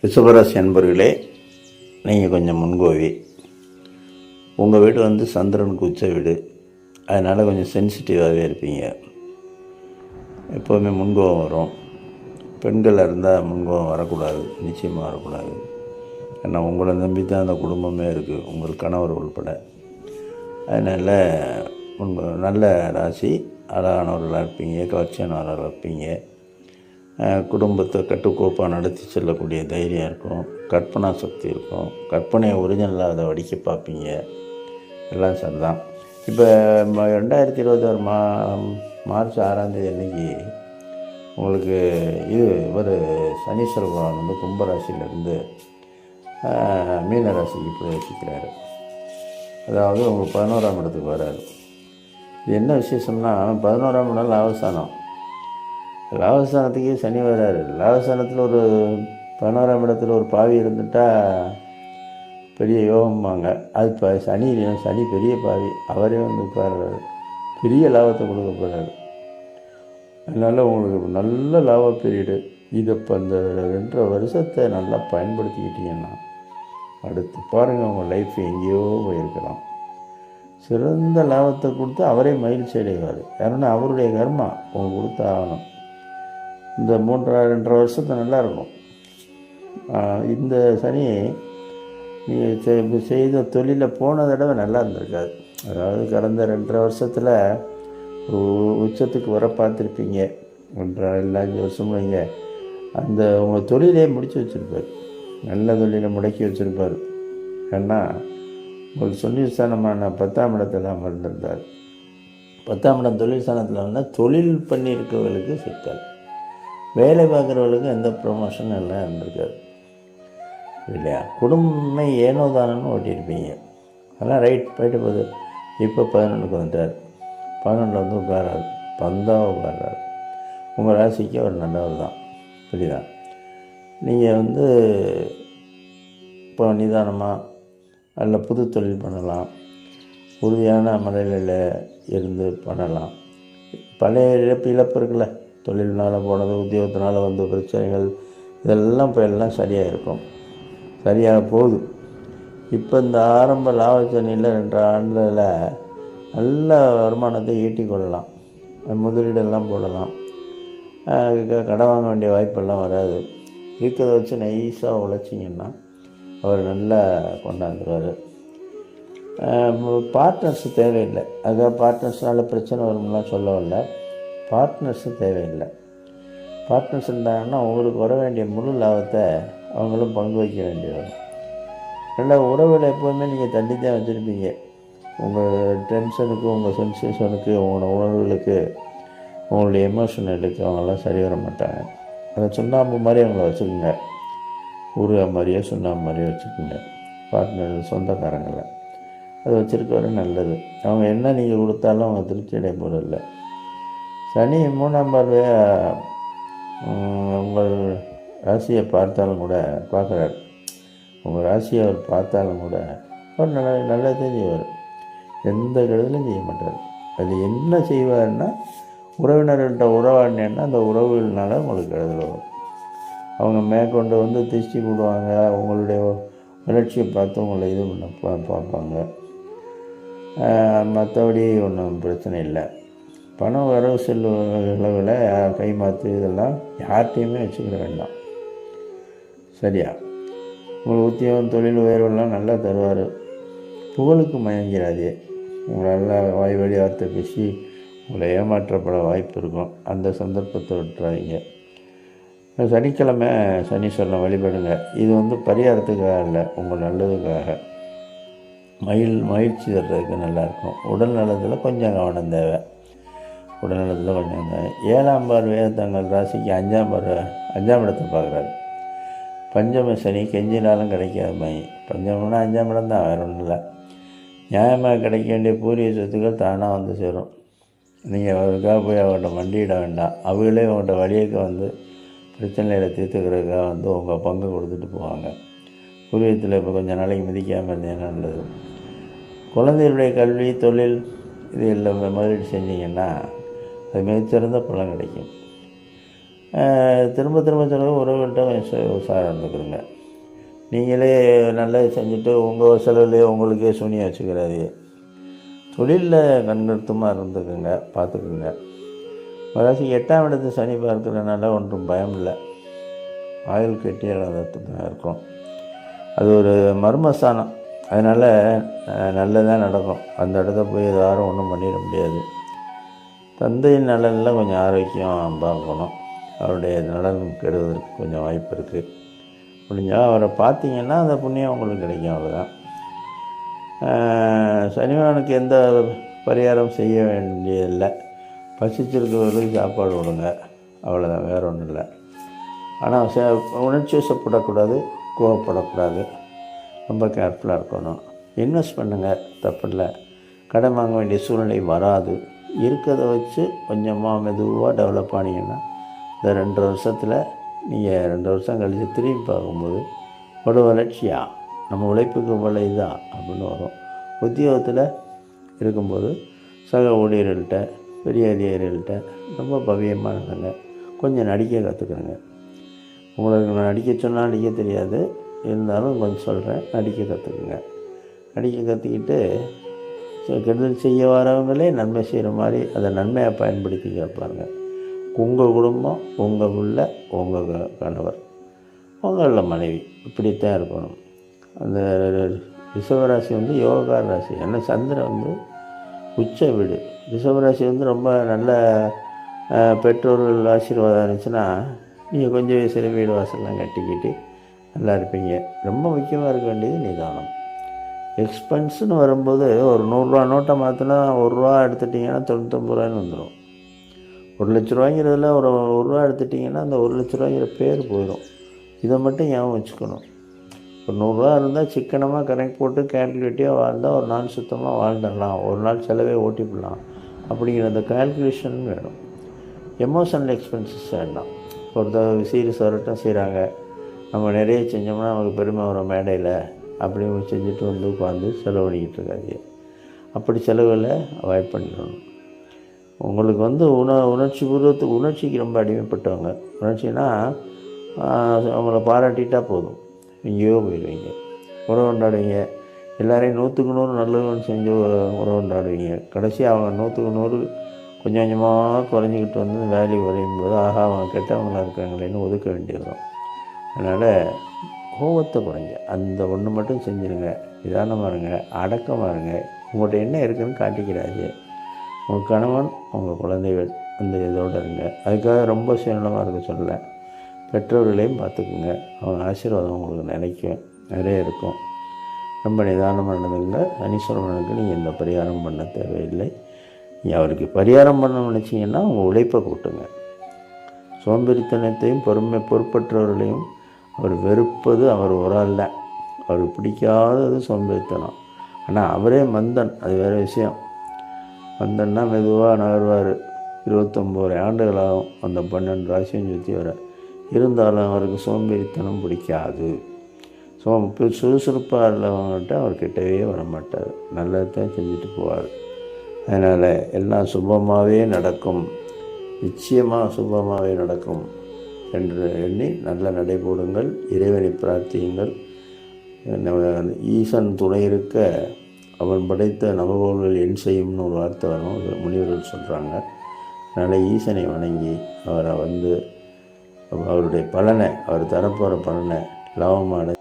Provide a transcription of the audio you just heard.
ரிஷபராசி அன்பர்களே, நீங்கள் கொஞ்சம் முன்கோவி. உங்கள் வீடு வந்து சந்திரனுக்கு உச்ச வீடு, அதனால் கொஞ்சம் சென்சிட்டிவாகவே இருப்பீங்க. எப்போவுமே முன்கோவம் வரும். பெண்கள் இருந்தால் முன்கோவம் வரக்கூடாது, நிச்சயமாக வரக்கூடாது. ஏன்னா உங்களை நம்பி தான் அந்த குடும்பமே இருக்குது, உங்கள் கணவர் உள்பட. அதனால் நல்ல ராசி, அழகானவர்களாக இருப்பீங்க, கவர்ச்சியானவர்களாக இருப்பீங்க. குடும்பத்தை கட்டுக்கோப்பாக நடத்தி செல்லக்கூடிய தைரியம் இருக்கும், கற்பனா சக்தி இருக்கும், கற்பனையை ஒரிஜினலாக அதை வடிக்க பார்ப்பீங்க. எல்லாம் சரிதான். இப்போ 2026 மார்ச் 6 அன்னைக்கு உங்களுக்கு சனீஸ்வர பகவான் வந்து கும்பராசியிலேருந்து மீன ராசிக்கு பிரவேசிக்கிறாரு. அதாவது உங்களுக்கு 11ஆம் இடத்துக்கு வராரு. இது என்ன விசேஷம்னா, 11ஆம் இடம் லாபஸ்தானம். லாபஸ்தானத்துக்கே சனி வராரு. லாபஸ்தானத்தில் ஒரு 11ஆம் இடத்துல ஒரு பாவி இருந்துட்டால் பெரிய யோகம்பாங்க. அது இப்போ சனி பெரிய பாவி, அவரே வந்து உட்கார்றாரு, பெரிய லாபத்தை கொடுக்க போகிறாரு. அதனால் உங்களுக்கு நல்ல லாப பீரியடு. இதை இப்போ இந்த 2.5 வருஷத்தை நல்லா பயன்படுத்திக்கிட்டீங்கன்னா அடுத்து பாருங்கள், உங்கள் லைஃப் எங்கேயோ போயிருக்கலாம். சிறந்த லாபத்தை கொடுத்து அவரே மகிழ்ச்சி அடைவார். ஏன்னா அவருடைய கர்மா உங்களுக்கு கொடுத்து ஆகணும். இந்த 2.5 வருஷத்தை நல்லா இருக்கும். இந்த சனி நீங்கள் செய்த தொழிலில் போன தடவை நல்லா இருந்திருக்காது. அதாவது கடந்த 2.5 வருஷத்தில் ஒரு உச்சத்துக்கு வர பார்த்துருப்பீங்க. 5 வருஷம் வைங்க, அந்த உங்கள் தொழிலே முடித்து வச்சுருப்பார். நல்ல தொழிலை முடக்கி வச்சுருப்பார். ஏன்னா உங்களுக்கு தொழில் ஸ்தானமான 10ஆம் இடத்துல அமர்ந்திருந்தார். 10ஆம் இடம் தொழில் ஸ்தானத்தில் வந்தால் தொழில் பண்ணியிருக்கவர்களுக்கு சிக்கல், வேலை பார்க்குறவர்களுக்கு எந்த ப்ரொமோஷனும் எல்லாம் இருந்திருக்காது இல்லையா. குடும்பமே ஏனோ தானன்னு ஓட்டியிருப்பீங்க. அதெல்லாம் போயிட்டு போகுது. இப்போ 11க்கு வந்துட்டார். 11 வந்து உட்காராரு, பந்தாக உட்காராரு. உங்கள் ராசிக்கு அவர் நல்லவர் தான், புரியுதா. நீங்கள் வந்து இப்போ நிதானமாக நல்ல புது தொழில் பண்ணலாம், உறுதியான மனநிலையில் இருந்து பண்ணலாம். பழைய இழப்பு இருக்குல்ல, தொழில்னால் போனது, உத்தியோகத்தினால் வந்த பிரச்சனைகள், இதெல்லாம் இப்போ எல்லாம் சரியாக இருக்கும், சரியாக போகுது. இப்போ இந்த ஆரம்ப லாபச்சனியில் 2 ஆண்டில் நல்ல வருமானத்தை ஈட்டி கொள்ளலாம், முதலீடெல்லாம் போடலாம், கடன் வாங்க வேண்டிய வாய்ப்பெல்லாம் வராது. இருக்கிறத வச்சு நைஸாக உழைச்சிங்கன்னா அவர் நல்லா கொண்டாந்துருவார். பார்ட்னர்ஸ் தேவையில்லை. அதுக்காக பார்ட்னர்ஸ்னால பிரச்சனை வரும்லாம் சொல்ல வரல. பார்ட்னர்ஸும் தேவையில்லை. பார்ட்னர்ஸ் இருந்தாங்கன்னா உங்களுக்கு வர வேண்டிய முழு லாபத்தை அவங்களும் பங்கு வைக்க வேண்டிய வரும். ரெண்டாவது, உறவில் எப்போவுமே நீங்கள் தள்ளி தான் வச்சுருப்பீங்க. உங்கள் டென்ஷனுக்கு, உங்கள் சென்சேஷனுக்கு, உங்களோட உணர்வுகளுக்கு, உங்களுடைய எமோஷனலுக்கு அவங்களாம் சரி வர மாட்டாங்க. அதை சுண்ணாம்பு மாதிரி அவங்கள வச்சுக்கோங்க, ஊறுகாய் மாதிரியே சுண்ணாம்பு மாதிரியே வச்சுக்கோங்க. பார்ட்னர் சொந்தக்காரங்களை அதை வச்சுருக்கவரை நல்லது. அவங்க என்ன நீங்கள் கொடுத்தாலும் அவங்க திருப்தி அடைய போகிறதில்ல. சனி 3ஆம் பார்வையாக உங்கள் ராசியை பார்த்தாலும் கூட பார்க்குறாரு. உங்கள் ராசியை அவர் பார்த்தாலும் கூட அவர் நல்லதே செய்வார், எந்த கெடுதலும் செய்ய மாட்டார். அது என்ன செய்வார்னா, உறவினர்கள்ட்ட உறவாடினேன்னா அந்த உறவுகள்னால உங்களுக்கு கெடுதல் வரும். அவங்க மேற்கொண்டு வந்து திருஷ்டி போடுவாங்க, உங்களுடைய வளர்ச்சியை பார்த்து உங்களை இது பண்ண பார்ப்பாங்க. மற்றபடி ஒன்றும் பிரச்சனை இல்லை. பணம் வரவு செலவில் கைமாற்று இதெல்லாம் யார்கிட்டையுமே வச்சுக்கிற வேண்டாம், சரியா. உங்களுக்கு உத்தியோகம், தொழில் உயர்வெல்லாம் நல்லா தருவார். புகழுக்கு மயங்கிறாதே. உங்களை நல்லா வாய் வழி வார்த்தை பேசி உங்களை ஏமாற்றப்பட வாய்ப்பு இருக்கும். அந்த சந்தர்ப்பத்தை விட்டுறாதீங்க. சனிக்கிழமை சனீஸ்வரனை வழிபடுங்க. இது வந்து பரிகாரத்துக்காக இல்லை, உங்கள் நல்லதுக்காக, மகிழ்ச்சி தர்றதுக்கு நல்லாயிருக்கும். உடல் நலத்தில் கொஞ்சம் கவனம் தேவை. உடல்நலத்தில் கொஞ்சம் 7ஆம் பார்வையாக தங்கள் ராசிக்கு 5ஆம் இடத்தை பார்க்குறாரு. பஞ்சம சனி கெஞ்சினாலும் கிடைக்காத மாதிரி. பஞ்சமம்னா 5ஆம் இடம் தான், வேறு ஒன்றும் இல்லை. நியாயமாக கிடைக்க வேண்டிய பூர்வீக சொத்துக்கள் தானாக வந்து சேரும். நீங்கள் அவருக்காக போய் அவர்கிட்ட மண்டியிட வேண்டாம். அவங்களே அவங்கள்ட்ட வழியக்க வந்து பிரச்சனைகளை தீர்த்துக்கிறதுக்காக வந்து உங்கள் பங்கு கொடுத்துட்டு போவாங்க. பூர்வீகத்தில் இப்போ கொஞ்சம் நாளைக்கு மிதிக்காமல் இருந்தீங்கன்னா நல்லது. குழந்தைகளுடைய கல்வி, தொழில் இது எல்லாம் முதலீடு செஞ்சிங்கன்னா அது மிகச்சிறந்த பலன் கிடைக்கும். திரும்ப திரும்ப சொல்ல உறவுகள்கிட்ட கொஞ்சம் உஷாராக இருந்துக்கிறங்க. நீங்களே நல்லது செஞ்சுட்டு உங்கள் செலவுலேயே உங்களுக்கே சூனியம் வச்சுக்கிறாரு. தொழிலில் கண்கருத்துமாக இருந்துக்குங்க, பார்த்துக்குங்க. அதாச்சு 8ஆம் இடத்து சனி பார்க்குறதுனால ஒன்றும் பயம் இல்லை. ஆயுள் கெட்டியாக இருக்கும். அது ஒரு மர்மஸ்தானம், அதனால் நல்லதாக நடக்கும். அந்த இடத்த போய் யாரும் ஒன்றும் பண்ணிட முடியாது. தந்தையின் நலனில் கொஞ்சம் ஆரோக்கியம் பார்க்கணும். அவருடைய நலன் கெடுவதற்கு கொஞ்சம் வாய்ப்பு இருக்குது. முடிஞ்சால் அவரை பார்த்தீங்கன்னா அந்த புண்ணியம் உங்களுக்கு கிடைக்கும். அவ்வளோதான். சனிவானுக்கு எந்த பரிகாரம் செய்ய வேண்டியதில்லை. பசிச்சிருக்கிறவர்களுக்கு சாப்பாடு கொடுங்க, அவ்வளோதான், வேறு ஒன்றும் இல்லை. ஆனால் உணர்ச்சி வசப்படக்கூடாது, கோவப்படக்கூடாது, ரொம்ப கேர்ஃபுல்லாக இருக்கணும். இன்வெஸ்ட் பண்ணுங்கள், தப்பில்லை. கடன் வாங்க வேண்டிய சூழ்நிலை வராது. இருக்கிறத வச்சு கொஞ்சமாக மெதுவாக டெவலப் ஆனீங்கன்னா இந்த 2 வருஷத்தில் நீங்கள் 2 வருஷம் கழித்து திரும்பி பார்க்கும்போது ஒரு வளர்ச்சியா நம்ம உழைப்புக்கு போல இதா அப்படின்னு வரும். உத்தியோகத்தில் இருக்கும்போது சக ஊழியர்கள்ட்ட, பெரிய அதிகாரிகள்கிட்ட ரொம்ப பவியமாக இருந்துங்க. கொஞ்சம் நடிக்க கற்றுக்குறங்க. உங்களுக்கு நான் நடிக்க சொன்னால் நடிக்க தெரியாது, இருந்தாலும் கொஞ்சம் சொல்கிறேன், நடிக்க கற்றுக்குங்க. நடிக்க கற்றுக்கிட்டு கெடுதல் செய்ய வரவங்களே நன்மை செய்கிற மாதிரி அதை நன்மையை பயன்படுத்தி கேட்பாங்க. உங்கள் குடும்பம், உங்கள் பிள்ளை, உங்கள் கணவர், உங்களில் மனைவி, இப்படித்தான் இருக்கணும். அந்த ரிஷபராசி யோகக்கார ராசி. ஏன்னா சந்திரன் உச்ச வீடு. ரிஷபராசி ரொம்ப நல்ல பெற்றோர்கள் ஆசீர்வாதம் இருந்துச்சுன்னா நீங்கள் கொஞ்சம் வயசில் வீடு வாசல்லாம் கட்டிக்கிட்டு நல்லா இருப்பீங்க. ரொம்ப முக்கியமாக இருக்க வேண்டியது நிதானம். எக்ஸ்பென்ஸ்னு வரும்போது ஒரு 100 ரூபா நோட்டை மாற்றினா 1 ரூபா எடுத்துட்டிங்கன்னா 99 ரூபாய்ன்னு வந்துடும். 1 லட்ச ரூபாய்ங்கிறதுல ஒரு ரூபா எடுத்துட்டிங்கன்னா அந்த 1 லட்ச ரூபாய்ங்கிற பேர் போயிடும். இதை மட்டும் ஞாபகம் வச்சுக்கணும். ஒரு 100 ரூபா இருந்தால் சிக்கனமாக கணக்கு போட்டு கேல்குலேட்டிவாக வாழ்ந்தால் ஒரு நாள் சுத்தமாக வாழ்ந்துடலாம், ஒரு நாள் செலவே ஓட்டிவிடலாம் அப்படிங்கிற அந்த கேல்குலேஷன் வேணும். எமோஷனல் எக்ஸ்பென்சஸ் வேண்டாம். ஒருத்தர் சீரியஸ் வரட்டும் செய்கிறாங்க, நம்ம நிறைய செஞ்சோம்னா நமக்கு பெருமை வரும் மேடையில், அப்படி செஞ்சுட்டு உட்காந்து செலவு பண்ணிக்கிட்டு இருக்காது. அப்படி செலவில் அவாய்ட் பண்ணிடணும். உங்களுக்கு உணர்ச்சிக்கு ரொம்ப அடிமைப்பட்டவங்க. உணர்ச்சின்னா அவங்கள பாராட்டிட்டா போதும், எங்கேயோ போயிடுவீங்க. உறவு கொண்டாடுவீங்க, எல்லோரையும் 100க்கு 100 நல்லவன்னு செஞ்சு உறவு கொண்டாடுவீங்க. கடைசி அவங்க 100க்கு 100 கொஞ்சம் கொஞ்சமாக குறைஞ்சிக்கிட்டு வேல்யூ குறையும் போது ஆஹா அவங்க கெட்டவங்களாக இருக்காங்களேன்னு ஒதுக்க வேண்டியதும். அதனால் கோபத்தை குறைங்க. அந்த ஒன்று மட்டும் செஞ்சுருங்க. நிதானமாக இருங்க, அடக்கமாக இருங்க. உங்கள்கிட்ட என்ன இருக்குதுன்னு காட்டிக்கிறாரு. உங்கள் கணவன், உங்கள் குழந்தைகள், அந்த இதோடு இருங்க. அதுக்காக ரொம்ப சுயநலமாக இருக்க சொல்லலை. பெற்றோர்களையும் பார்த்துக்குங்க. அவங்க ஆசீர்வாதம் உங்களுக்கு நிறைய இருக்கும். ரொம்ப நிதானமாக நடந்துங்க. சனீஸ்வரனுக்கு நீங்கள் எந்த பரிகாரம் பண்ண தேவையில்லை. நீங்கள் அவருக்கு பரிகாரம் பண்ண நினச்சிங்கன்னா உங்கள் உழைப்பை கூட்டுங்க. சோம்பேறித்தனத்தையும் பொறுப்பற்றவர்களையும் அவர் வெறுப்பது அவர் ஒரு ஆள். அவருக்கு பிடிக்காதது சோம்பேறித்தனம். ஆனால் அவரே மந்தன், அது வேறு விஷயம். மந்தன்னா மெதுவாக நகர்வார். 29 ஆண்டுகளாகும் அந்த 12 ராசியும் சுற்றி வர. இருந்தாலும் அவருக்கு சோம்பேறித்தனம் பிடிக்காது. சுறுசுறுப்பாக உள்ளவங்கள்ட்ட அவர் கிட்டவே வரமாட்டார். நல்லதான் செஞ்சுட்டு போவார். அதனால் எல்லாம் சுபமாகவே நடக்கும், நிச்சயமாக சுபமாகவே நடக்கும் என்று எண்ணி நல்ல நடைபோடுங்கள். இறைவனை பிரார்த்தியுங்கள். ஈசன் துணை இருக்க அவன் படைத்த நவகோள்கள் என் செய்யும்னு ஒரு வார்த்தை வரும், முனிவர்கள் சொல்கிறாங்க. அதனால் ஈசனை வணங்கி அவரை அவருடைய பலனை, அவர் தரப்போகிற பலனை லாபமாக